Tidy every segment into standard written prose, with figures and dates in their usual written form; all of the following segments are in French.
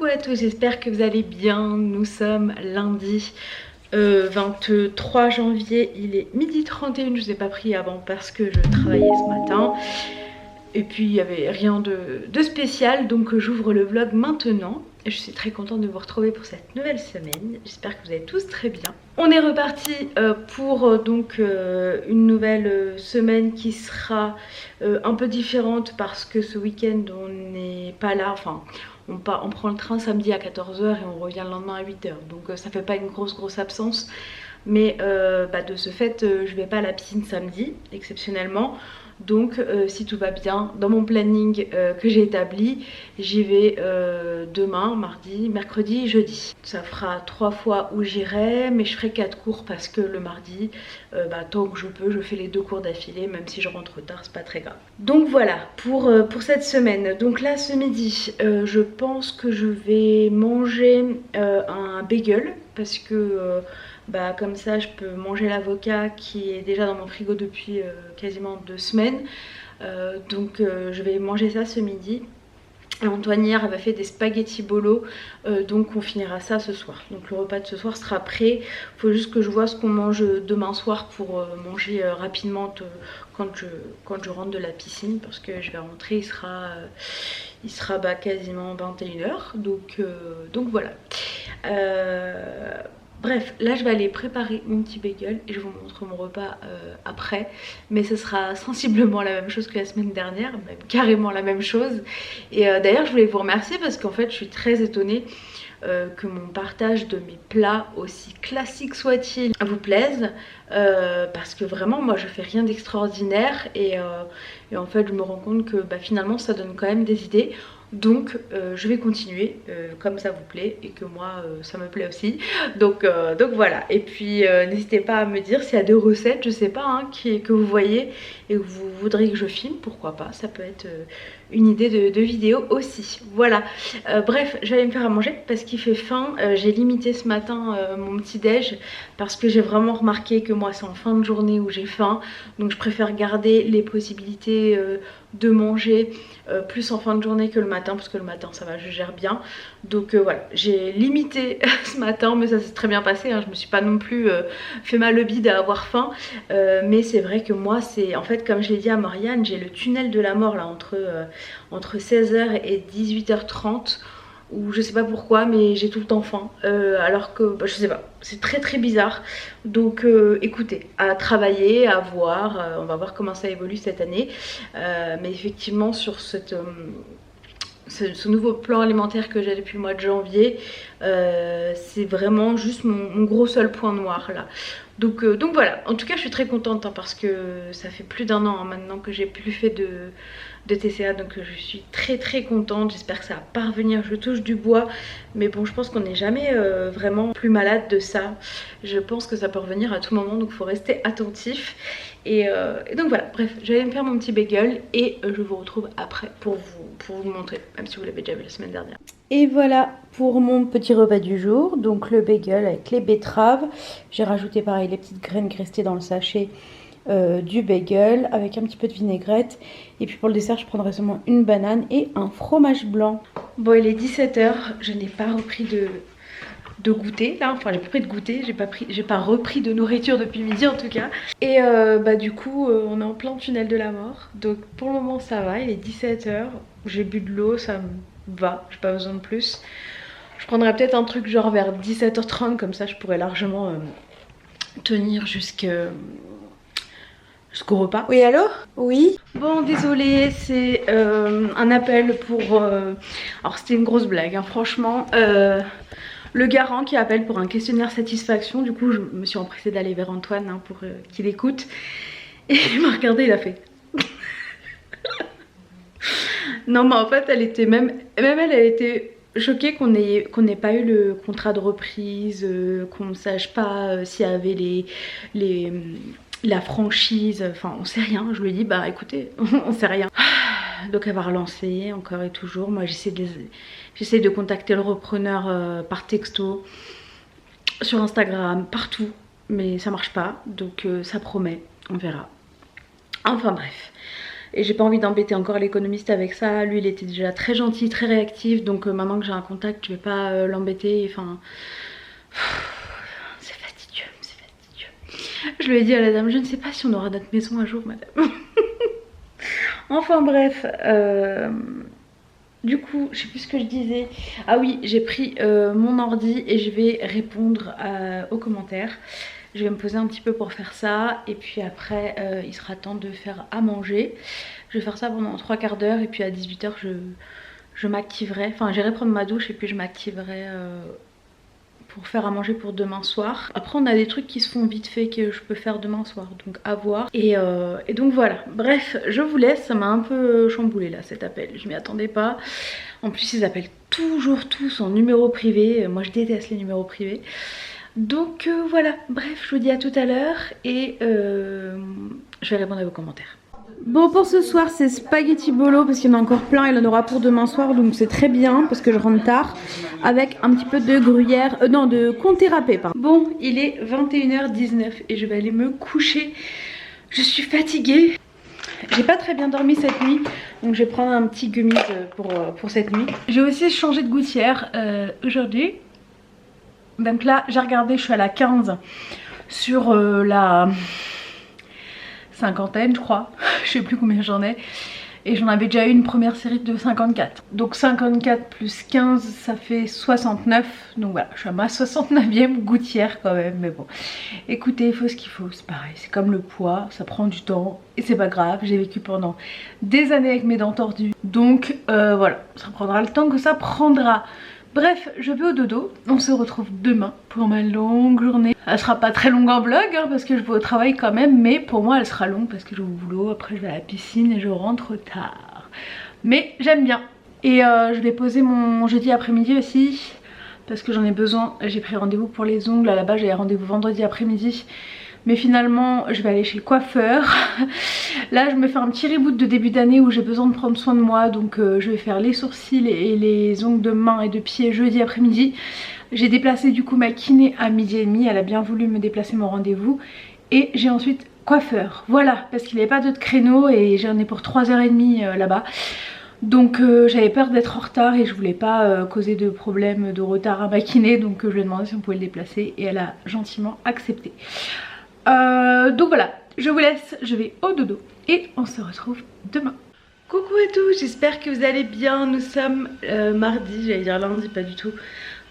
Coucou à tous, j'espère que vous allez bien. Nous sommes lundi 23 janvier, il est 12h31. Je ne vous ai pas pris avant parce que je travaillais ce matin. Et puis il n'y avait rien de spécial, donc j'ouvre le vlog maintenant. Je suis très contente de vous retrouver pour cette nouvelle semaine. J'espère que vous allez tous très bien. On est reparti pour une nouvelle semaine qui sera un peu différente parce que ce week-end on n'est pas là. Enfin, on prend le train samedi à 14h et on revient le lendemain à 8h. Donc ça fait pas une grosse absence. Mais de ce fait, je vais pas à la piscine samedi, exceptionnellement. Donc si tout va bien, dans mon planning que j'ai établi, j'y vais demain, mardi, mercredi, jeudi. Ça fera 3 fois où j'irai, mais je ferai 4 cours parce que le mardi, tant que je peux, je fais les 2 cours d'affilée, même si je rentre tard, c'est pas très grave. Donc voilà, pour cette semaine. Donc là, ce midi, je pense que je vais manger un bagel parce que... comme ça je peux manger l'avocat qui est déjà dans mon frigo depuis quasiment 2 semaines. Je vais manger ça ce midi. Et Antoine hier avait fait des spaghettis bolo, donc on finira ça ce soir. Donc le repas de ce soir sera prêt. Il faut juste que je vois ce qu'on mange demain soir pour manger rapidement quand je rentre de la piscine, parce que je vais rentrer, il sera quasiment 21h. Donc voilà. Bref, là je vais aller préparer mon petit bagel et je vous montre mon repas après. Mais ce sera sensiblement la même chose que la semaine dernière, même carrément la même chose. Et d'ailleurs je voulais vous remercier parce qu'en fait je suis très étonnée que mon partage de mes plats, aussi classiques soient-ils, vous plaise. Parce que vraiment moi je fais rien d'extraordinaire et en fait je me rends compte que finalement ça donne quand même des idées. Donc je vais continuer comme ça vous plaît et que moi ça me plaît aussi. Donc voilà. Et puis n'hésitez pas à me dire s'il y a des recettes, je sais pas, hein, que vous voyez et que vous voudriez que je filme, pourquoi pas. Ça peut être une idée de vidéo aussi. Voilà. Bref, je vais aller me faire à manger parce qu'il fait faim. J'ai limité ce matin mon petit déj parce que j'ai vraiment remarqué que moi c'est en fin de journée où j'ai faim. Donc je préfère garder les possibilités de manger plus en fin de journée que le matin, parce que le matin ça va, je gère bien. Donc voilà, j'ai limité ce matin, mais ça s'est très bien passé, hein. Je me suis pas non plus fait mal le bide à avoir faim, mais c'est vrai que moi c'est, en fait comme je l'ai dit à Marianne, j'ai le tunnel de la mort là entre 16h et 18h30, ou je sais pas pourquoi, mais j'ai tout le temps faim, alors que je sais pas, c'est très bizarre. Donc écoutez, à travailler, à voir, on va voir comment ça évolue cette année. Mais effectivement sur ce nouveau plan alimentaire que j'ai depuis le mois de janvier, c'est vraiment juste mon gros seul point noir là. Donc voilà, en tout cas je suis très contente, hein, parce que ça fait plus d'1 an, hein, maintenant que j'ai plus fait de TCA, donc je suis très contente. J'espère que ça va pas revenir, je touche du bois, mais bon, je pense qu'on n'est jamais vraiment plus malade de ça. Je pense que ça peut revenir à tout moment, donc il faut rester attentif. Et donc voilà, bref, je vais aller me faire mon petit bagel et je vous retrouve après pour vous montrer, même si vous l'avez déjà vu la semaine dernière. Et voilà pour mon petit repas du jour, donc le bagel avec les betteraves. J'ai rajouté pareil les petites graines qui restaient dans le sachet du bagel avec un petit peu de vinaigrette. Et puis pour le dessert je prendrai seulement une banane et un fromage blanc. Bon, il est 17h, je n'ai pas repris de goûter là, enfin j'ai pas pris de goûter, j'ai pas repris de nourriture depuis midi en tout cas. Et du coup on est en plein tunnel de la mort, donc pour le moment ça va, il est 17h, j'ai bu de l'eau, ça me va, j'ai pas besoin de plus. Je prendrais peut-être un truc genre vers 17h30, comme ça je pourrais largement tenir jusqu'au repas. Oui, allô? Oui. Bon, désolée, c'est un appel pour... Alors c'était une grosse blague, hein, franchement. Le garant qui appelle pour un questionnaire satisfaction. Du coup je me suis empressée d'aller vers Antoine, hein, pour qu'il écoute. Et il m'a regardé, il a fait... Non mais en fait elle était même elle était choquée qu'on n'ait pas eu le contrat de reprise, qu'on ne sache pas s'il y avait la franchise, enfin on sait rien. Je lui ai dit écoutez, on sait rien. Donc elle va relancer encore et toujours. Moi j'essaie de contacter le repreneur par texto, sur Instagram, partout, mais ça marche pas. Donc ça promet, on verra. Enfin bref. Et j'ai pas envie d'embêter encore l'économiste avec ça. Lui il était déjà très gentil, très réactif, donc maintenant que j'ai un contact je vais pas l'embêter, enfin... C'est fastidieux, c'est fastidieux. Je lui ai dit à la dame, je ne sais pas si on aura notre maison un jour madame. Enfin bref, du coup je sais plus ce que je disais. Ah oui, j'ai pris mon ordi et je vais répondre aux commentaires. Je vais me poser un petit peu pour faire ça et puis après il sera temps de faire à manger. Je vais faire ça pendant 3/4 d'heure et puis à 18 h je m'activerai. Enfin j'irai prendre ma douche et puis je m'activerai pour faire à manger pour demain soir. Après on a des trucs qui se font vite fait que je peux faire demain soir, donc à voir. Et donc voilà, bref je vous laisse. Ça m'a un peu chamboulé là cet appel, je m'y attendais pas. En plus ils appellent toujours tous en numéro privé, moi je déteste les numéros privés. Donc voilà, bref, je vous dis à tout à l'heure et je vais répondre à vos commentaires. Bon, pour ce soir c'est spaghetti bolo parce qu'il y en a encore plein, il en aura pour demain soir, donc c'est très bien parce que je rentre tard, avec un petit peu de gruyère, non de comté râpé pardon. Bon, il est 21h19 et je vais aller me coucher, je suis fatiguée. J'ai pas très bien dormi cette nuit, donc je vais prendre un petit gummies pour cette nuit. J'ai aussi changé de gouttière aujourd'hui. Donc là j'ai regardé, je suis à la 15 sur la cinquantaine je crois, je sais plus combien j'en ai. Et j'en avais déjà eu une première série de 54. Donc 54 plus 15 ça fait 69. Donc voilà, je suis à ma 69e gouttière quand même. Mais bon, écoutez, il faut ce qu'il faut, c'est pareil. C'est comme le poids, ça prend du temps. Et c'est pas grave, j'ai vécu pendant des années avec mes dents tordues. Donc voilà, ça prendra le temps que ça prendra. Bref, je vais au dodo, on se retrouve demain pour ma longue journée. Elle sera pas très longue en vlog hein, parce que je vais au travail quand même, mais pour moi elle sera longue parce que je vais au boulot, après je vais à la piscine et je rentre tard. Mais j'aime bien. Et je vais poser mon jeudi après-midi aussi parce que j'en ai besoin. J'ai pris rendez-vous pour les ongles, à la base j'avais rendez-vous vendredi après-midi. Mais finalement je vais aller chez le coiffeur. Là je me fais un petit reboot de début d'année où j'ai besoin de prendre soin de moi. Donc je vais faire les sourcils et les ongles de main et de pied jeudi après-midi. J'ai déplacé du coup ma kiné à 12h30. Elle a bien voulu me déplacer mon rendez-vous. Et j'ai ensuite coiffeur. Voilà, parce qu'il n'y avait pas d'autres créneaux et j'en ai pour 3h30 là-bas. Donc j'avais peur d'être en retard et je voulais pas causer de problème de retard à ma kiné. Donc je lui ai demandé si on pouvait le déplacer et elle a gentiment accepté. Donc voilà, je vous laisse, je vais au dodo et on se retrouve demain. Coucou à tous, j'espère que vous allez bien. Nous sommes mardi, j'allais dire lundi, pas du tout.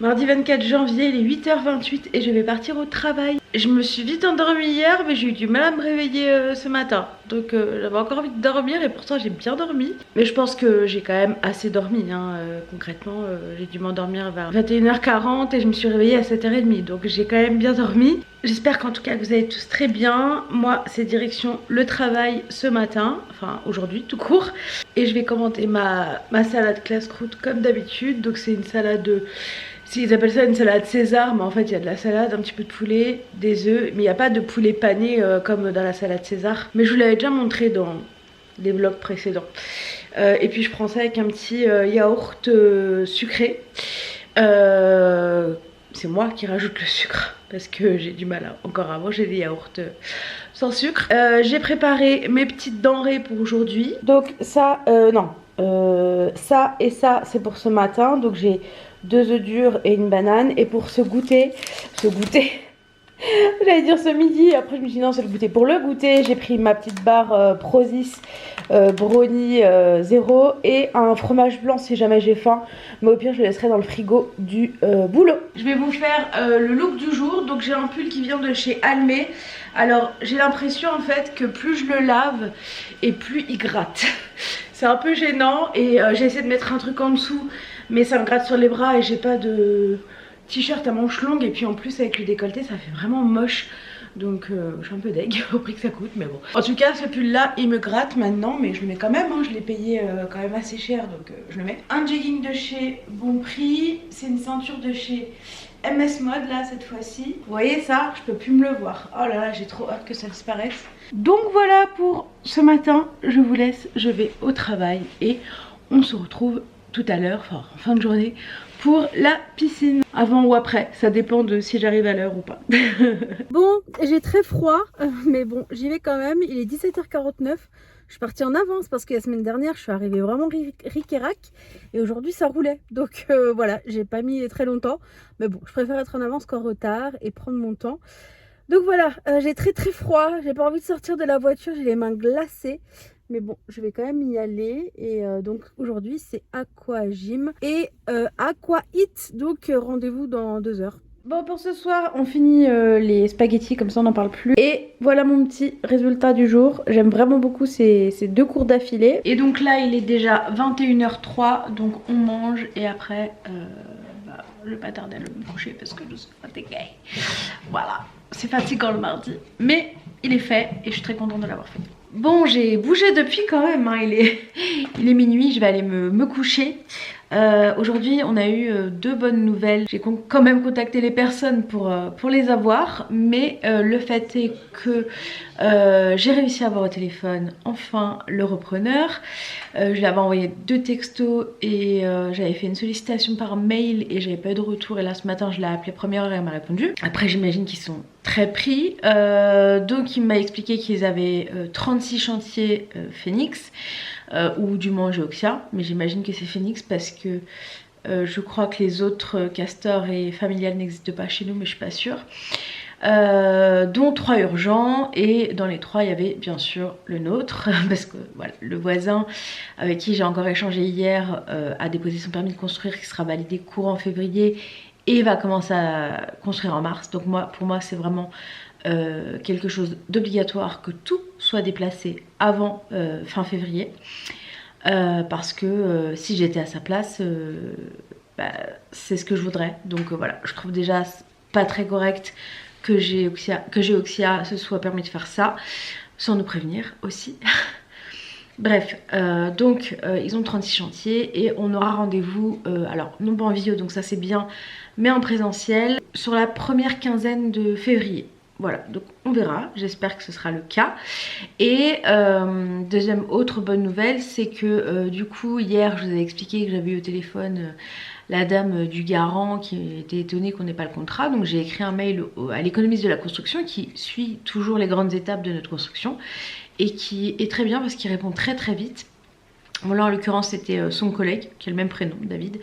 Mardi 24 janvier, il est 8h28 et je vais partir au travail. Je me suis vite endormie hier mais j'ai eu du mal à me réveiller ce matin. Donc j'avais encore envie de dormir et pourtant j'ai bien dormi. Mais je pense que j'ai quand même assez dormi hein. Concrètement j'ai dû m'endormir vers 21h40 et je me suis réveillée à 7h30. Donc j'ai quand même bien dormi. J'espère qu'en tout cas que vous allez tous très bien. Moi c'est direction le travail ce matin, enfin aujourd'hui tout court. Et je vais commenter ma salade classe croûte comme d'habitude. Donc c'est une salade de... Ils appellent ça une salade César, mais en fait il y a de la salade, un petit peu de poulet, des œufs, mais il n'y a pas de poulet pané comme dans la salade César. Mais je vous l'avais déjà montré dans des vlogs précédents. Et puis je prends ça avec un petit yaourt sucré. C'est moi qui rajoute le sucre parce que j'ai du mal encore à manger des yaourts sans sucre. J'ai préparé mes petites denrées pour aujourd'hui. Donc ça, ça et ça c'est pour ce matin. Donc j'ai 2 œufs durs et une banane. Et pour ce goûter, j'allais dire ce midi, après je me suis dit non c'est le goûter. Pour le goûter j'ai pris ma petite barre Prozis brownie 0 et un fromage blanc si jamais j'ai faim. Mais au pire je le laisserai dans le frigo du boulot. Je vais vous faire le look du jour. Donc j'ai un pull qui vient de chez Almé. Alors j'ai l'impression en fait que plus je le lave et plus il gratte. C'est un peu gênant et j'ai essayé de mettre un truc en dessous mais ça me gratte sur les bras et j'ai pas de t-shirt à manches longues. Et puis en plus avec le décolleté ça fait vraiment moche. Donc je suis un peu deg au prix que ça coûte mais bon. En tout cas ce pull là il me gratte maintenant mais je le mets quand même hein. Je l'ai payé quand même assez cher donc je le mets. Un jegging de chez Bon Prix. C'est une ceinture de chez MS Mode là cette fois-ci. Vous voyez ça, je peux plus me le voir. Oh là là j'ai trop hâte que ça disparaisse. Donc voilà pour ce matin, je vous laisse, je vais au travail et on se retrouve tout à l'heure, enfin en fin de journée, pour la piscine. Avant ou après, ça dépend de si j'arrive à l'heure ou pas. Bon, j'ai très froid, mais bon, j'y vais quand même. Il est 17h49. Je suis partie en avance parce que la semaine dernière, je suis arrivée vraiment ric et rac. Et aujourd'hui, ça roulait. Donc voilà, j'ai pas mis très longtemps. Mais bon, je préfère être en avance qu'en retard et prendre mon temps. Donc voilà, j'ai très froid. J'ai pas envie de sortir de la voiture. J'ai les mains glacées. Mais bon, je vais quand même y aller. Et donc aujourd'hui, c'est Aqua Gym et Aqua Eat. Donc rendez-vous dans 2 heures. Bon, pour ce soir, on finit les spaghettis, comme ça on n'en parle plus. Et voilà mon petit résultat du jour. J'aime vraiment beaucoup ces 2 cours d'affilée. Et donc là, il est déjà 21h03, donc on mange et après, je vais pas tarder à me coucher parce que je suis fatiguée. Voilà, c'est fatigant le mardi. Mais il est fait et je suis très contente de l'avoir fait. Bon, j'ai bougé depuis quand même, hein. Il est minuit, je vais aller me coucher. Aujourd'hui on a eu 2 bonnes nouvelles. J'ai quand même contacté les personnes pour les avoir, mais le fait est que j'ai réussi à avoir au téléphone enfin le repreneur. Je lui avais envoyé 2 textos et j'avais fait une sollicitation par mail et j'avais pas eu de retour, et là ce matin je l'ai appelé première heure et elle m'a répondu. Après j'imagine qu'ils sont très pris, donc il m'a expliqué qu'ils avaient 36 chantiers Phoenix. Ou du moins Geoxia, mais j'imagine que c'est Phoenix parce que je crois que les autres Castor et Familial n'existent pas chez nous, mais je suis pas sûre. Dont 3 urgents, et dans les 3 il y avait bien sûr le nôtre parce que voilà, le voisin avec qui j'ai encore échangé hier a déposé son permis de construire qui sera validé courant février et va commencer à construire en mars. Donc pour moi c'est vraiment quelque chose d'obligatoire que tout soit déplacé avant fin février, parce que si j'étais à sa place, c'est ce que je voudrais. Donc voilà, je trouve déjà pas très correct que Geoxia se soit permis de faire ça sans nous prévenir aussi. Bref, donc ils ont 36 chantiers et on aura rendez-vous, alors non pas en vidéo, donc ça c'est bien, mais en présentiel sur la première quinzaine de février. Voilà, donc on verra, j'espère que ce sera le cas. Et deuxième autre bonne nouvelle, c'est que du coup hier je vous avais expliqué que j'avais eu au téléphone la dame du garant qui était étonnée qu'on n'ait pas le contrat. Donc j'ai écrit un mail à l'économiste de la construction qui suit toujours les grandes étapes de notre construction et qui est très bien parce qu'il répond très vite. Bon là en l'occurrence c'était son collègue qui a le même prénom, David,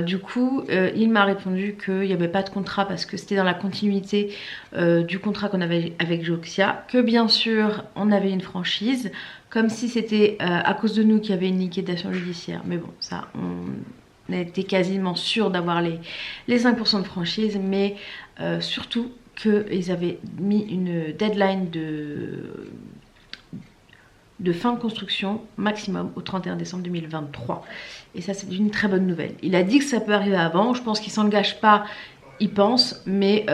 du coup il m'a répondu qu'il n'y avait pas de contrat parce que c'était dans la continuité du contrat qu'on avait avec Geoxia, que bien sûr on avait une franchise, comme si c'était à cause de nous qu'il y avait une liquidation judiciaire, mais bon ça on était quasiment sûr d'avoir les 5% de franchise, mais surtout qu'ils avaient mis une deadline de fin de construction maximum au 31 décembre 2023. Et ça c'est une très bonne nouvelle. Il a dit que ça peut arriver avant, je pense qu'il s'engage pas, il pense, mais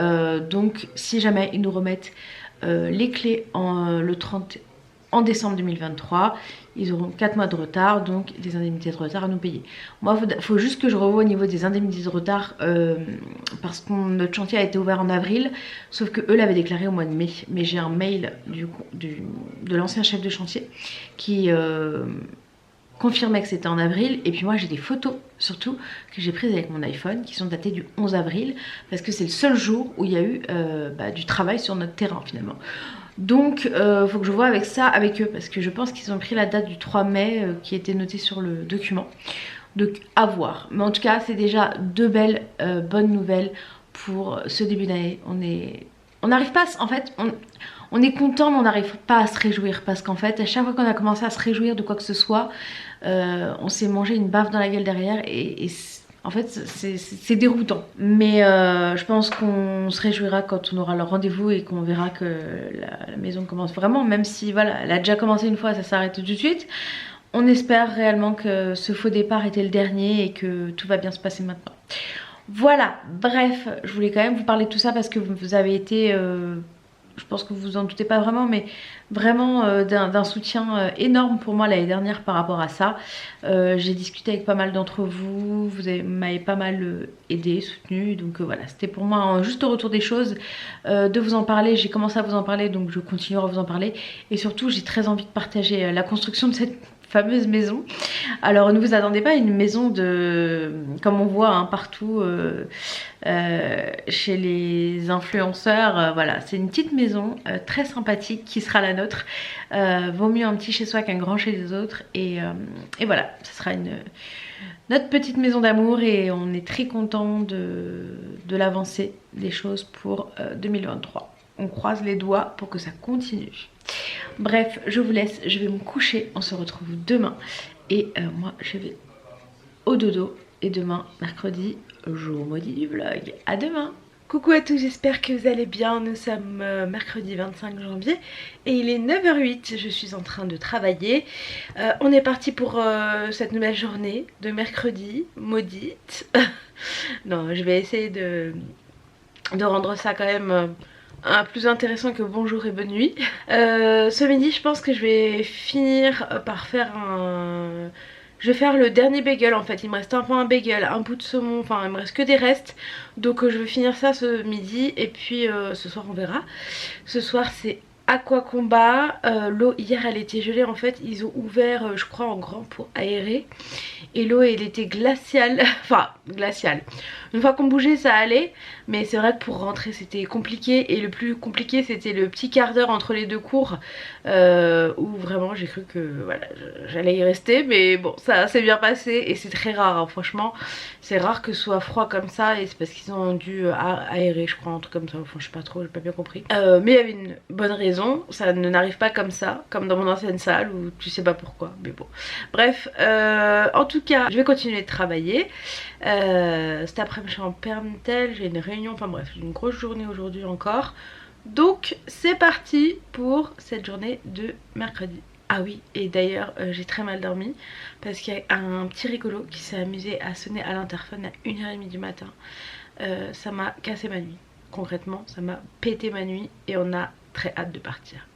donc si jamais ils nous remettent les clés en décembre 2023, ils auront 4 mois de retard, donc des indemnités de retard à nous payer. Moi, il faut juste que je revoie au niveau des indemnités de retard, parce que notre chantier a été ouvert en avril, sauf que eux l'avaient déclaré au mois de mai. Mais j'ai un mail de l'ancien chef de chantier qui confirmait que c'était en avril, et puis moi j'ai des photos surtout que j'ai prises avec mon iPhone qui sont datées du 11 avril, parce que c'est le seul jour où il y a eu du travail sur notre terrain finalement. Donc faut que je vois avec eux, parce que je pense qu'ils ont pris la date du 3 mai qui était notée sur le document. Donc à voir. Mais en tout cas c'est déjà 2 belles bonnes nouvelles pour ce début d'année. On n'arrive pas, en fait, on est content mais on n'arrive pas à se réjouir, parce qu'en fait à chaque fois qu'on a commencé à se réjouir de quoi que ce soit, on s'est mangé une baffe dans la gueule derrière, et en fait c'est déroutant. Mais je pense qu'on se réjouira quand on aura le rendez-vous et qu'on verra que la maison commence vraiment, même si voilà, elle a déjà commencé une fois, ça s'arrête tout de suite. On espère réellement que ce faux départ était le dernier et que tout va bien se passer maintenant. Voilà, bref, je voulais quand même vous parler de tout ça parce que vous avez été, je pense que vous vous en doutez pas vraiment, mais vraiment d'un soutien énorme pour moi l'année dernière par rapport à ça. J'ai discuté avec pas mal d'entre vous, m'avez pas mal aidé, soutenu, donc voilà, c'était pour moi un juste retour des choses, de vous en parler. J'ai commencé à vous en parler, donc je continuerai à vous en parler, et surtout j'ai très envie de partager la construction de cette fameuse maison. Alors ne vous attendez pas à une maison de, comme on voit hein, partout chez les influenceurs, voilà, c'est une petite maison très sympathique qui sera la nôtre. Vaut mieux un petit chez soi qu'un grand chez les autres, et voilà, ce sera notre petite maison d'amour, et on est très content de l'avancée des choses pour 2023. On croise les doigts pour que ça continue. Bref, je vous laisse, je vais me coucher, on se retrouve demain. Et moi je vais au dodo, et demain mercredi, jour maudit du vlog. À demain. Coucou à tous, j'espère que vous allez bien. Nous sommes mercredi 25 janvier et il est 9h08, je suis en train de travailler. On est parti pour cette nouvelle journée de mercredi maudite. Non, je vais essayer de rendre ça quand même plus intéressant que bonjour et bonne nuit. Ce midi je pense que je vais finir par faire je vais faire le dernier bagel en fait. Il me reste un peu un bagel, un bout de saumon, enfin il me reste que des restes. Donc je vais finir ça ce midi, et puis ce soir on verra. Ce soir c'est Aqua Combat. L'eau hier elle était gelée en fait. Ils ont ouvert je crois en grand pour aérer. Et l'eau elle était glaciale, enfin glaciale. Une fois qu'on bougeait ça allait, mais c'est vrai que pour rentrer c'était compliqué. Et le plus compliqué c'était le petit quart d'heure entre les deux cours où vraiment j'ai cru que voilà, j'allais y rester. Mais bon, ça s'est bien passé et c'est très rare hein, franchement. C'est rare que ce soit froid comme ça, et c'est parce qu'ils ont dû aérer je crois, un truc comme ça. Enfin je sais pas trop, j'ai pas bien compris. Mais il y avait une bonne raison, ça ne n'arrive pas comme ça, comme dans mon ancienne salle où tu sais pas pourquoi. Mais bon, bref, en tout cas je vais continuer de travailler. Cet après-midi je suis en permtel, j'ai une réunion, enfin bref, j'ai une grosse journée aujourd'hui encore. Donc c'est parti pour cette journée de mercredi. Ah oui, et d'ailleurs j'ai très mal dormi parce qu'il y a un petit rigolo qui s'est amusé à sonner à l'interphone à 1h30 du matin. Ça m'a cassé ma nuit, concrètement ça m'a pété ma nuit, et on a très hâte de partir.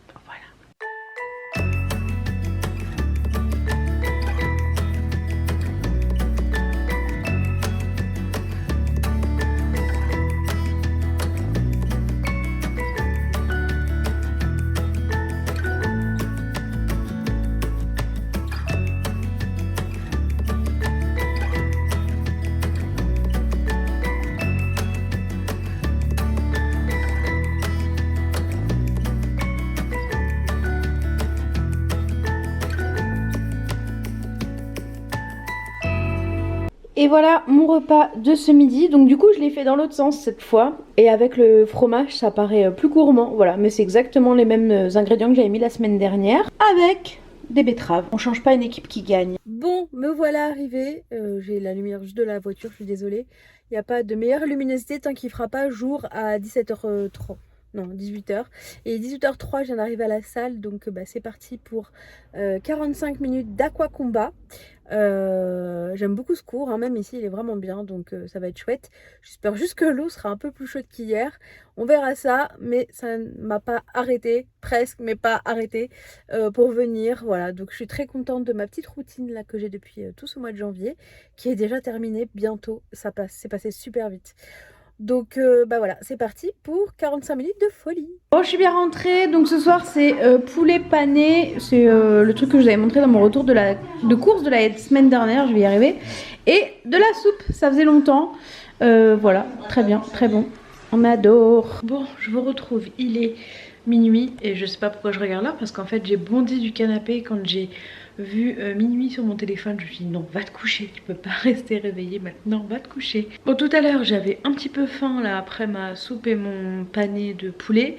Et voilà mon repas de ce midi. Donc du coup je l'ai fait dans l'autre sens cette fois, et avec le fromage ça paraît plus gourmand. Voilà, mais c'est exactement les mêmes ingrédients que j'avais mis la semaine dernière, avec des betteraves. On change pas une équipe qui gagne. Bon, me voilà arrivée. J'ai la lumière juste de la voiture, je suis désolée. Il n'y a pas de meilleure luminosité tant qu'il fera pas jour à 17h30. Non, 18h. Et 18h03 je viens d'arriver à la salle. Donc bah, c'est parti pour 45 minutes d'Aqua Combat. J'aime beaucoup ce cours hein, même ici il est vraiment bien, donc ça va être chouette. J'espère juste que l'eau sera un peu plus chaude qu'hier, on verra ça, mais ça ne m'a pas arrêté, presque, mais pas arrêté pour venir. Voilà, donc je suis très contente de ma petite routine là que j'ai depuis tout ce mois de janvier, qui est déjà terminée bientôt. Ça passe, c'est passé super vite. Donc bah voilà, c'est parti pour 45 minutes de folie. Bon, je suis bien rentrée, donc ce soir c'est poulet pané, c'est le truc que je vous avais montré dans mon retour de course de la semaine dernière, je vais y arriver. Et de la soupe, ça faisait longtemps, voilà, très bien, très bon, on adore. Bon, je vous retrouve, il est minuit, et je sais pas pourquoi je regarde là, parce qu'en fait j'ai bondi du canapé quand j'ai vu minuit sur mon téléphone. Je me suis dit non, va te coucher, tu peux pas rester réveillée maintenant, va te coucher. Bon, tout à l'heure j'avais un petit peu faim là après ma soupe et mon pané de poulet,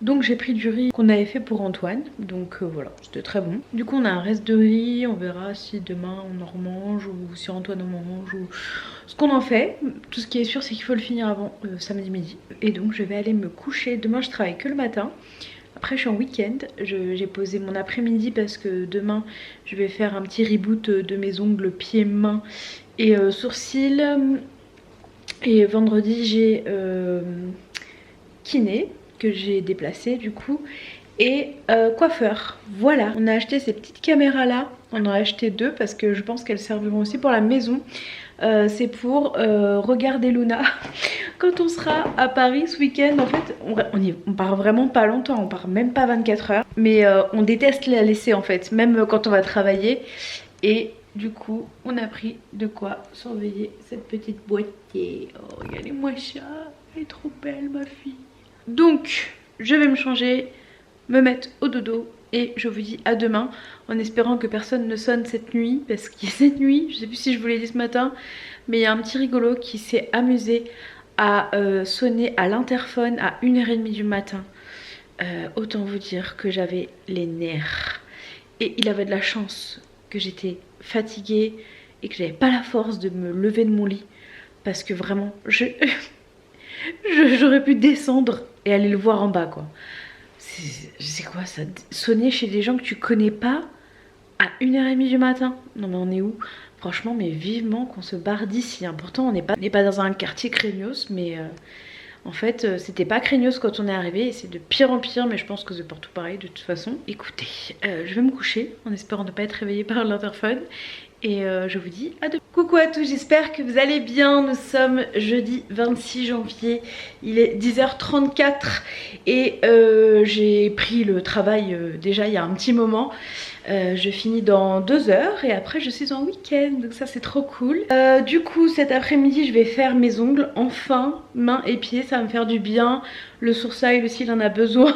donc j'ai pris du riz qu'on avait fait pour Antoine, donc voilà, c'était très bon. Du coup on a un reste de riz, on verra si demain on en remange ou si Antoine en mange ou ce qu'on en fait. Tout ce qui est sûr c'est qu'il faut le finir avant samedi midi, et donc je vais aller me coucher. Demain je travaille que le matin. Après je suis en week-end, j'ai posé mon après-midi parce que demain je vais faire un petit reboot de mes ongles pieds, mains et sourcils. Et vendredi j'ai kiné que j'ai déplacé du coup, et coiffeur. Voilà, on a acheté ces petites caméras là On en a acheté 2 parce que je pense qu'elles serviront aussi pour la maison. C'est pour regarder Luna quand on sera à Paris ce week-end. En fait on part vraiment pas longtemps, on part même pas 24 heures, mais on déteste la laisser en fait, même quand on va travailler. Et du coup on a pris de quoi surveiller cette petite boîtier. Oh regardez-moi ça, elle est trop belle ma fille. Donc je vais me changer, me mettre au dodo et je vous dis à demain, en espérant que personne ne sonne cette nuit, parce qu'il y a cette nuit, je sais plus si je vous l'ai dit ce matin, mais il y a un petit rigolo qui s'est amusé à sonner à l'interphone à 1h30 du matin. Autant vous dire que j'avais les nerfs. Et il avait de la chance que j'étais fatiguée et que j'avais pas la force de me lever de mon lit, parce que vraiment j'aurais pu descendre et aller le voir en bas quoi. C'est quoi ça? Sonner chez des gens que tu connais pas à 1h30 du matin? Non mais on est où? Franchement, mais vivement qu'on se barre d'ici. Hein. Pourtant on n'est pas dans un quartier craignos, mais en fait c'était pas craignos quand on est arrivé et c'est de pire en pire, mais je pense que c'est pour tout pareil de toute façon. Écoutez, je vais me coucher en espérant ne pas être réveillée par l'interphone. Et je vous dis à demain. Coucou à tous, j'espère que vous allez bien. Nous sommes jeudi 26 janvier, il est 10h34 et j'ai pris le travail déjà il y a un petit moment. Je finis dans 2 heures et après je suis en week-end, donc ça c'est trop cool. Du coup cet après-midi je vais faire mes ongles, enfin, mains et pieds, ça va me faire du bien. Le sourcil aussi il en a besoin.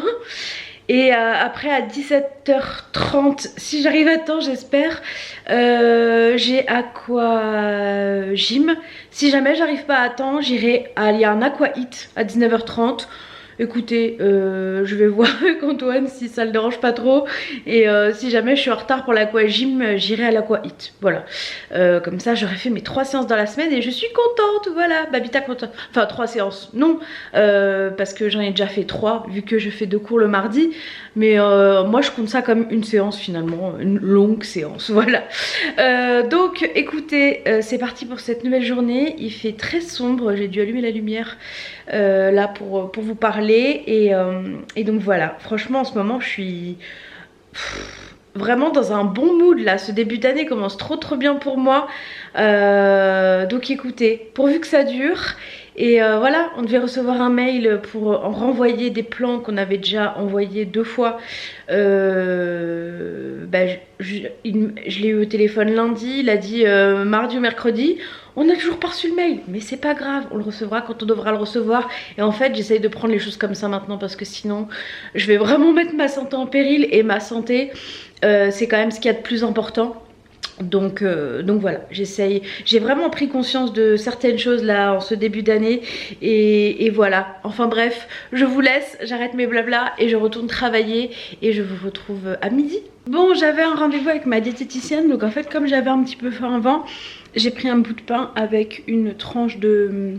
Et après à 17h30, si j'arrive à temps j'espère, j'ai aqua gym. Si jamais j'arrive pas à temps, j'irai aller à un aqua hit à 19h30. Écoutez, je vais voir avec Antoine si ça le dérange pas trop. Et si jamais je suis en retard pour l'aqua gym, j'irai à l'aqua hit. Voilà. Comme ça, j'aurai fait mes 3 séances dans la semaine et je suis contente. Voilà. Babita contente. Enfin, 3 séances, non. Parce que j'en ai déjà fait 3, vu que je fais 2 cours le mardi. Mais moi, je compte ça comme une séance finalement. Une longue séance. Voilà. Donc, écoutez, c'est parti pour cette nouvelle journée. Il fait très sombre. J'ai dû allumer la lumière là pour vous parler. Et donc voilà, franchement en ce moment je suis vraiment dans un bon mood là, ce début d'année commence trop bien pour moi. Donc écoutez, pourvu que ça dure. Et voilà, on devait recevoir un mail pour en renvoyer des plans qu'on avait déjà envoyés 2 fois. Je l'ai eu au téléphone lundi, il a dit mardi ou mercredi. On a toujours pas reçu le mail, mais c'est pas grave, on le recevra quand on devra le recevoir. Et en fait, j'essaye de prendre les choses comme ça maintenant parce que sinon, je vais vraiment mettre ma santé en péril. Et ma santé, c'est quand même ce qu'il y a de plus important. Donc voilà, j'essaye. J'ai vraiment pris conscience de certaines choses là en ce début d'année et voilà. Enfin bref, je vous laisse, j'arrête mes blablas et je retourne travailler et je vous retrouve à midi. Bon, j'avais un rendez-vous avec ma diététicienne, donc en fait comme j'avais un petit peu faim avant, j'ai pris un bout de pain avec une tranche de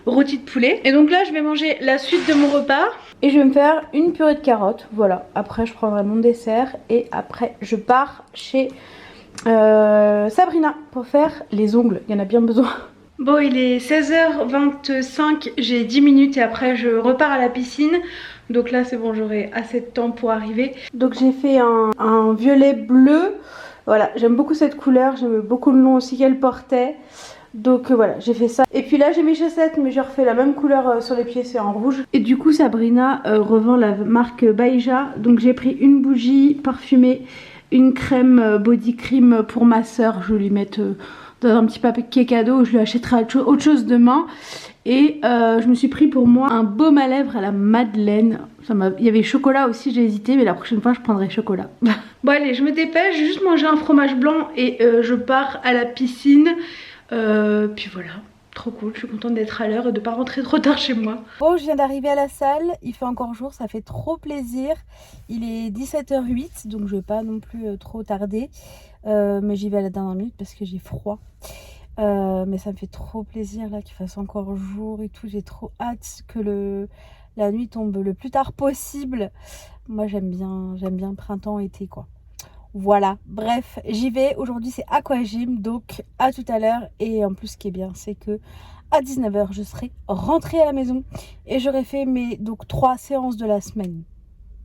rôti de poulet. Et donc là je vais manger la suite de mon repas et je vais me faire une purée de carottes. Voilà, après je prendrai mon dessert et après je pars chez Sabrina pour faire les ongles, il y en a bien besoin. Bon, il est 16h25, j'ai 10 minutes et après je repars à la piscine. Donc là c'est bon, j'aurai assez de temps pour arriver. Donc j'ai fait un violet bleu. Voilà, j'aime beaucoup cette couleur, j'aime beaucoup le nom aussi qu'elle portait. Donc voilà, j'ai fait ça. Et puis là j'ai mes chaussettes, mais j'ai refait la même couleur sur les pieds, c'est en rouge. Et du coup Sabrina revend la marque Baïja. Donc j'ai pris une bougie parfumée, une crème body cream pour ma soeur. Je vais lui mettre dans un petit papier cadeau. Je lui achèterai autre chose demain. Et je me suis pris pour moi un baume à lèvres à la Madeleine. Il y avait chocolat aussi, j'ai hésité, mais la prochaine fois je prendrai chocolat. Bon allez, je me dépêche, j'ai juste mangé un fromage blanc et je pars à la piscine. Puis voilà, trop cool, je suis contente d'être à l'heure et de pas rentrer trop tard chez moi. Bon, je viens d'arriver à la salle, il fait encore jour, ça fait trop plaisir. Il est 17h08, donc je vais pas non plus trop tarder. Mais j'y vais à la dernière minute parce que j'ai froid. Mais ça me fait trop plaisir là qu'il fasse encore jour et tout. J'ai trop hâte que la nuit tombe le plus tard possible. Moi j'aime bien printemps, été quoi. Voilà, bref, j'y vais. Aujourd'hui c'est aquagym, donc à tout à l'heure. Et en plus ce qui est bien c'est que à 19h je serai rentrée à la maison et j'aurai fait mes 3 séances de la semaine.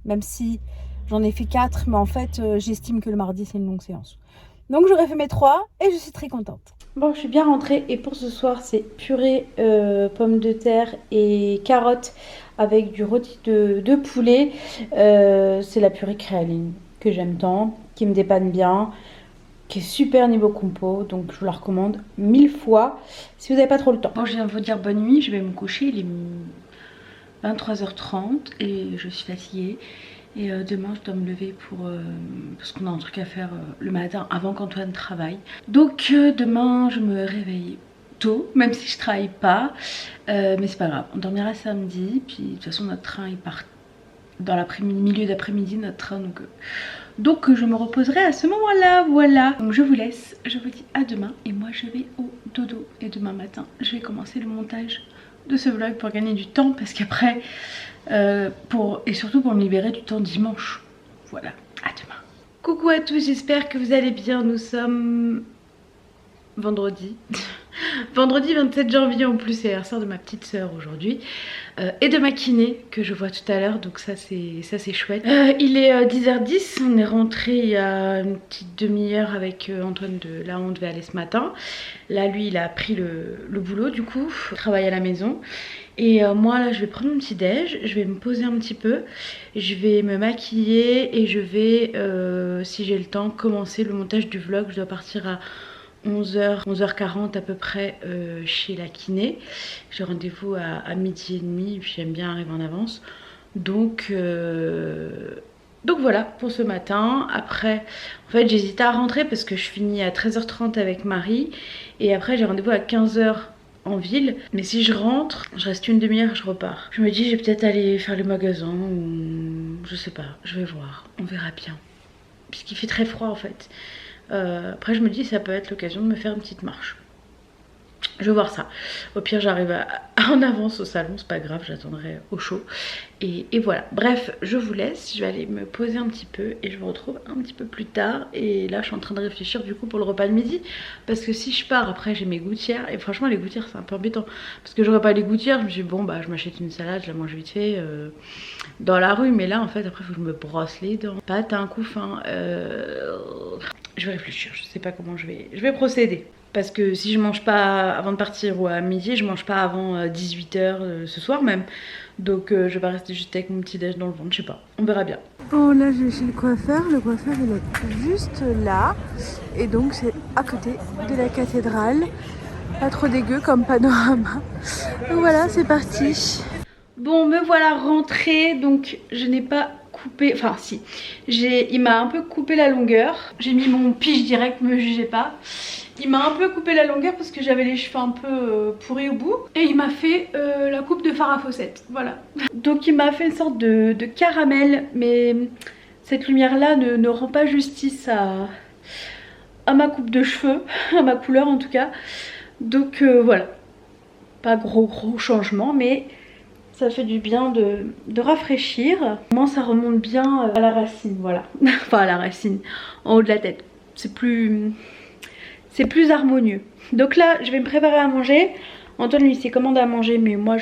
Même si J'en ai fait 4, mais en fait, j'estime que le mardi, c'est une longue séance. Donc j'aurais fait mes 3 et je suis très contente. Bon, je suis bien rentrée et pour ce soir, c'est purée, pommes de terre et carottes avec du rôti de poulet. C'est la purée créaline que j'aime tant, qui me dépanne bien, qui est super niveau compo, donc je vous la recommande 1000 fois si vous n'avez pas trop le temps. Bon, je viens de vous dire bonne nuit, je vais me coucher, il est 23h30 et je suis fatiguée. Et demain je dois me lever pour parce qu'on a un truc à faire le matin avant qu'Antoine travaille. Donc demain je me réveille tôt, même si je travaille pas, mais c'est pas grave, on dormira samedi. Puis de toute façon notre train il part dans l'après-midi, milieu d'après-midi notre train, donc je me reposerai à ce moment là. Voilà, donc je vous laisse, je vous dis à demain et moi je vais au dodo. Et demain matin je vais commencer le montage de ce vlog pour gagner du temps, parce qu'après et surtout pour me libérer du temps dimanche. Voilà, à demain. Coucou à tous, j'espère que vous allez bien. Nous sommes vendredi. Vendredi 27 janvier, en plus c'est l'anniversaire de ma petite sœur aujourd'hui, et de ma kiné que je vois tout à l'heure, donc ça c'est chouette. Il est 10h10, on est rentré il y a une petite demi-heure avec Antoine de là où on devait aller ce matin. Là lui il a pris le boulot, du coup il travaille à la maison. Et moi là je vais prendre mon petit déj, je vais me poser un petit peu, je vais me maquiller et je vais, si j'ai le temps, commencer le montage du vlog. Je dois partir à 11h40 à peu près chez la kiné. J'ai rendez-vous à midi et demi, puis j'aime bien arriver en avance. Donc voilà pour ce matin. Après, en fait j'hésitais à rentrer parce que je finis à 13h30 avec Marie. Et après j'ai rendez-vous à 15h en ville. Mais si je rentre, je reste une demi-heure et je repars. Je me dis je vais peut-être aller faire le magasin ou je sais pas, je vais voir, on verra bien. Puisqu'il fait très froid en fait. Après je me dis ça peut être l'occasion de me faire une petite marche. Je vais voir ça. Au pire j'arrive en avance au salon, c'est pas grave, j'attendrai au chaud. Et voilà. Bref, je vous laisse. Je vais aller me poser un petit peu et je vous retrouve un petit peu plus tard. Et là je suis en train de réfléchir du coup pour le repas de midi. Parce que si je pars après j'ai mes gouttières. Et franchement les gouttières c'est un peu embêtant. Parce que j'aurais pas les gouttières, je me suis dit bon bah je m'achète une salade, je la mange vite fait dans la rue. Mais là en fait après il faut que je me brosse les dents. Pâte à un coup fin. Je vais réfléchir, je sais pas comment je vais procéder. Parce que si je mange pas avant de partir ou à midi, je mange pas avant 18h ce soir même. Donc je vais rester juste avec mon petit déj dans le ventre, je sais pas. On verra bien. Bon là je vais chez le coiffeur il est juste là. Et donc c'est à côté de la cathédrale. Pas trop dégueu comme panorama. Donc voilà, c'est parti. Bon, me voilà rentrée, donc je n'ai pas coupé, enfin si, il m'a un peu coupé la longueur. J'ai mis mon pige direct, me jugez pas. Il m'a un peu coupé la longueur parce que j'avais les cheveux un peu pourris au bout. Et il m'a fait la coupe de Farah Fawcett, voilà. Donc il m'a fait une sorte de caramel, mais cette lumière là ne rend pas justice à ma coupe de cheveux, à ma couleur en tout cas. Donc voilà, pas gros changement, mais ça fait du bien de rafraîchir. Moi ça remonte bien à la racine, voilà. Enfin à la racine, en haut de la tête. C'est plus harmonieux. Donc là je vais me préparer à manger. Antoine lui s'est commandé à manger, mais moi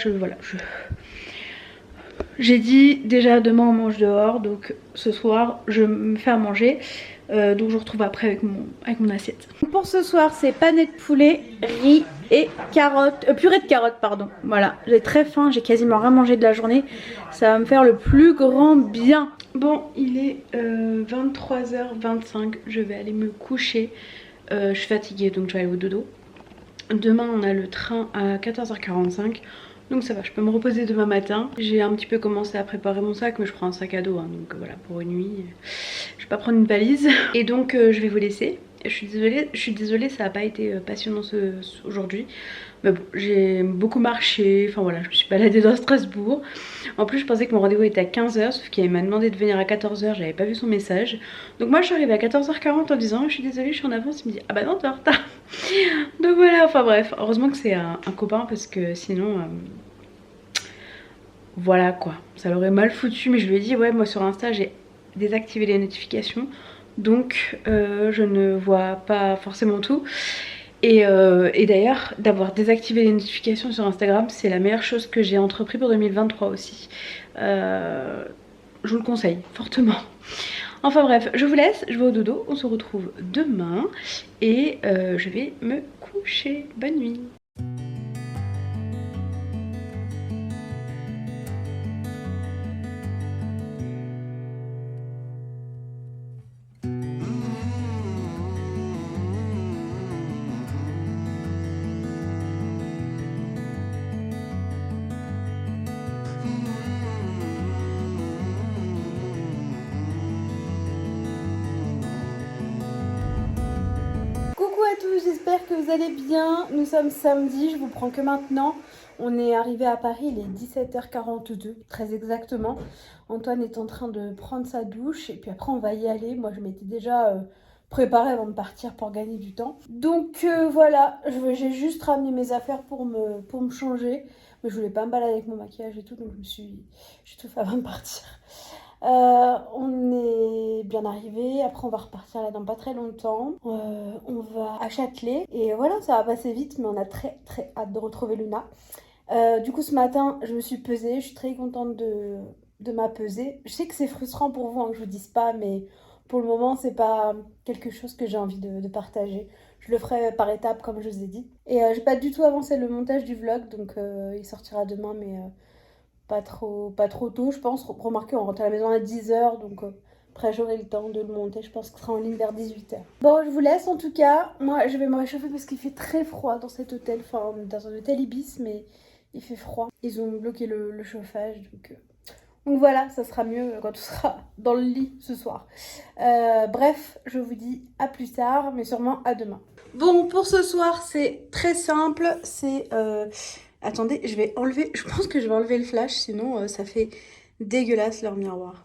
j'ai dit déjà demain on mange dehors, donc ce soir je me fais à manger. Donc je vous retrouve après avec mon assiette. Pour ce soir c'est pané de poulet, riz et carottes, purée de carottes pardon. Voilà, j'ai très faim, j'ai quasiment rien mangé de la journée. Ça va me faire le plus grand bien. Bon il est 23h25, je vais aller me coucher. Je suis fatiguée donc je vais aller au dodo. Demain on a le train à 14h45. Donc ça va, je peux me reposer demain matin. J'ai un petit peu commencé à préparer mon sac, mais je prends un sac à dos, hein, donc voilà, pour une nuit. Je vais pas prendre une valise. Et donc je vais vous laisser. Je suis désolée, ça n'a pas été passionnant aujourd'hui. Mais bon, j'ai beaucoup marché, enfin voilà, je me suis baladée dans Strasbourg. En plus je pensais que mon rendez-vous était à 15h, sauf qu'il m'a demandé de venir à 14h, j'avais pas vu son message. Donc moi je suis arrivée à 14h40 en disant je suis désolée, je suis en avance. Il me dit ah bah non t'es en retard. Donc voilà, enfin bref, heureusement que c'est un copain parce que sinon... voilà quoi, ça l'aurait mal foutu. Mais je lui ai dit ouais moi sur Insta j'ai désactivé les notifications. Donc je ne vois pas forcément tout. Et d'ailleurs d'avoir désactivé les notifications sur Instagram c'est la meilleure chose que j'ai entrepris pour 2023 aussi. je vous le conseille fortement. Enfin bref, je vous laisse, je vais au dodo, on se retrouve demain et je vais me coucher. Bonne nuit. Coucou à tous, j'espère que vous allez bien. Nous sommes samedi, je vous prends que maintenant. On est arrivé à Paris, il est 17h42, très exactement. Antoine est en train de prendre sa douche et puis après on va y aller. Moi je m'étais déjà préparée avant de partir pour gagner du temps. Donc voilà, j'ai juste ramené mes affaires pour me changer. Mais je voulais pas me balader avec mon maquillage et tout, donc j'ai tout fait avant de partir. On est bien arrivé, après on va repartir là dans pas très longtemps, on va à Châtelet et voilà, ça va passer vite mais on a très hâte de retrouver Luna. Du coup ce matin je me suis pesée, je suis très contente de ma pesée. Je sais que c'est frustrant pour vous hein, que je vous dise pas, mais pour le moment c'est pas quelque chose que j'ai envie de partager. Je le ferai par étapes comme je vous ai dit. Et j'ai pas du tout avancé le montage du vlog, donc il sortira demain mais pas trop tôt je pense. Remarquez, on rentre à la maison à 10h, donc après j'aurai le temps de le monter, je pense qu'il sera en ligne vers 18h. Bon, je vous laisse en tout cas, moi je vais me réchauffer parce qu'il fait très froid dans cet hôtel, enfin dans un hôtel Ibis, mais il fait froid. Ils ont bloqué le chauffage, donc voilà, ça sera mieux quand on sera dans le lit ce soir. Bref, je vous dis à plus tard, mais sûrement à demain. Bon, pour ce soir, c'est très simple, c'est... Attendez, je pense que je vais enlever le flash, sinon ça fait dégueulasse leur miroir.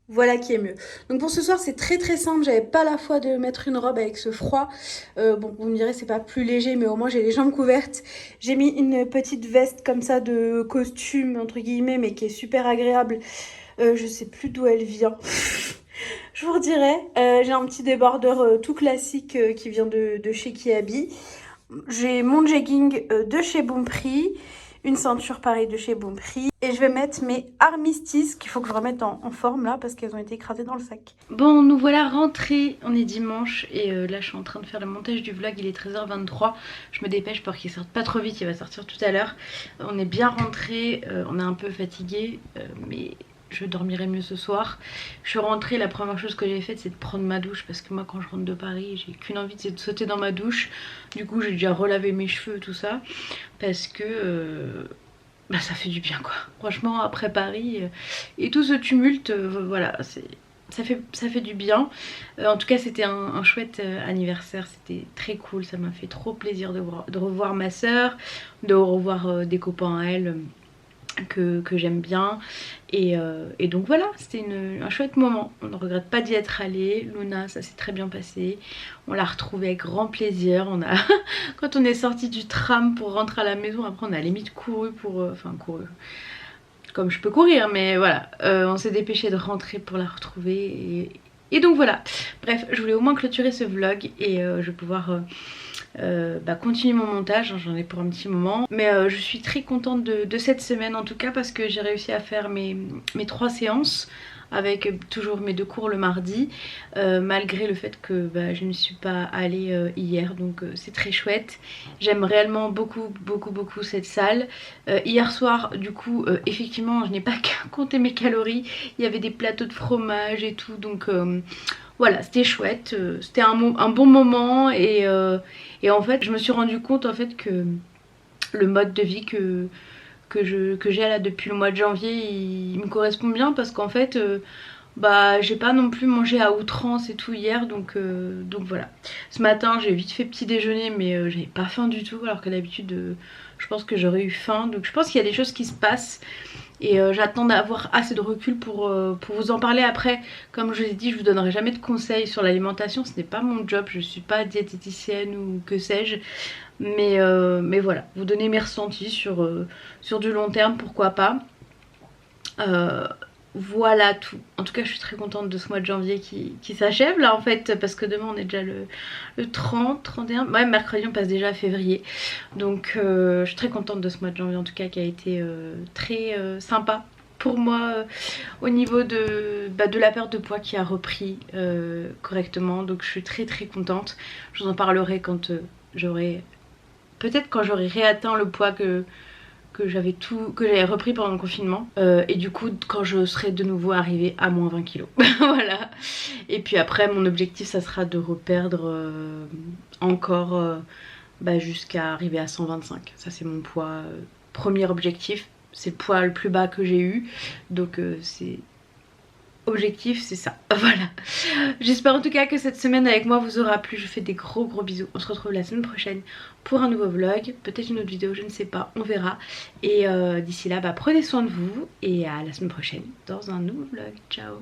Voilà qui est mieux. Donc pour ce soir, c'est très simple. J'avais pas la foi de mettre une robe avec ce froid. Bon, vous me direz, c'est pas plus léger, mais au moins j'ai les jambes couvertes. J'ai mis une petite veste comme ça de costume, entre guillemets, mais qui est super agréable. Je sais plus d'où elle vient. Je vous redirai. J'ai un petit débardeur tout classique qui vient de chez Kiabi. J'ai mon jegging de chez Bonprix, une ceinture pareille de chez Bonprix. Et je vais mettre mes armistices qu'il faut que je remette en forme là parce qu'elles ont été écrasées dans le sac. Bon, nous voilà rentrés, on est dimanche et là je suis en train de faire le montage du vlog, il est 13h23. Je me dépêche pour qu'il sorte pas trop vite, il va sortir tout à l'heure. On est bien rentrés, on est un peu fatigué, mais... je dormirai mieux ce soir. Je suis rentrée, la première chose que j'ai faite c'est de prendre ma douche parce que moi quand je rentre de Paris j'ai qu'une envie, c'est de sauter dans ma douche. Du coup j'ai déjà relavé mes cheveux tout ça parce que bah, ça fait du bien quoi. Franchement après Paris et tout ce tumulte, voilà, ça fait du bien. En tout cas c'était un chouette anniversaire, c'était très cool, ça m'a fait trop plaisir de revoir ma soeur, de revoir des copains à elle que j'aime bien et donc voilà, c'était un chouette moment. On ne regrette pas d'y être allé. Luna, ça s'est très bien passé, on l'a retrouvée avec grand plaisir. On a quand on est sorti du tram pour rentrer à la maison, après on a limite couru pour enfin couru comme je peux courir, mais voilà, on s'est dépêché de rentrer pour la retrouver et donc voilà. Bref, je voulais au moins clôturer ce vlog et je vais pouvoir continuer mon montage, j'en ai pour un petit moment. Mais je suis très contente de cette semaine en tout cas parce que j'ai réussi à faire mes 3 séances avec toujours mes 2 cours le mardi, malgré le fait que je ne suis pas allée hier, donc c'est très chouette. J'aime réellement beaucoup cette salle. Hier soir du coup effectivement je n'ai pas compté mes calories, il y avait des plateaux de fromage et tout, donc voilà, c'était chouette, c'était un bon moment et en fait je me suis rendu compte en fait que le mode de vie que j'ai là depuis le mois de janvier il me correspond bien parce qu'en fait j'ai pas non plus mangé à outrance et tout hier, donc voilà. Ce matin j'ai vite fait petit déjeuner mais j'avais pas faim du tout alors que d'habitude je pense que j'aurais eu faim, donc je pense qu'il y a des choses qui se passent. Et j'attends d'avoir assez de recul pour vous en parler après. Comme je vous ai dit, je vous donnerai jamais de conseils sur l'alimentation, ce n'est pas mon job, je suis pas diététicienne ou que sais-je. Mais voilà, vous donner mes ressentis sur du long terme, pourquoi pas. Voilà tout. En tout cas je suis très contente de ce mois de janvier qui s'achève là en fait, parce que demain on est déjà le 30, 31, ouais, mercredi on passe déjà à février. Donc je suis très contente de ce mois de janvier en tout cas qui a été très sympa. pour moi au niveau de la perte de poids qui a repris correctement. Donc je suis très contente. Je vous en parlerai quand j'aurai... Peut-être quand j'aurai réatteint le poids que j'avais repris pendant le confinement. Et du coup quand je serai de nouveau arrivée à moins 20 kg. Voilà. Et puis après mon objectif ça sera de reperdre encore jusqu'à arriver à 125. Ça c'est mon poids premier objectif. C'est le poids le plus bas que j'ai eu. Donc c'est... Objectif c'est ça, voilà. J'espère en tout cas que cette semaine avec moi vous aura plu. Je vous fais des gros bisous. On se retrouve la semaine prochaine pour un nouveau vlog. Peut-être une autre vidéo, je ne sais pas, on verra. Et d'ici là, prenez soin de vous. Et à la semaine prochaine dans un nouveau vlog. Ciao.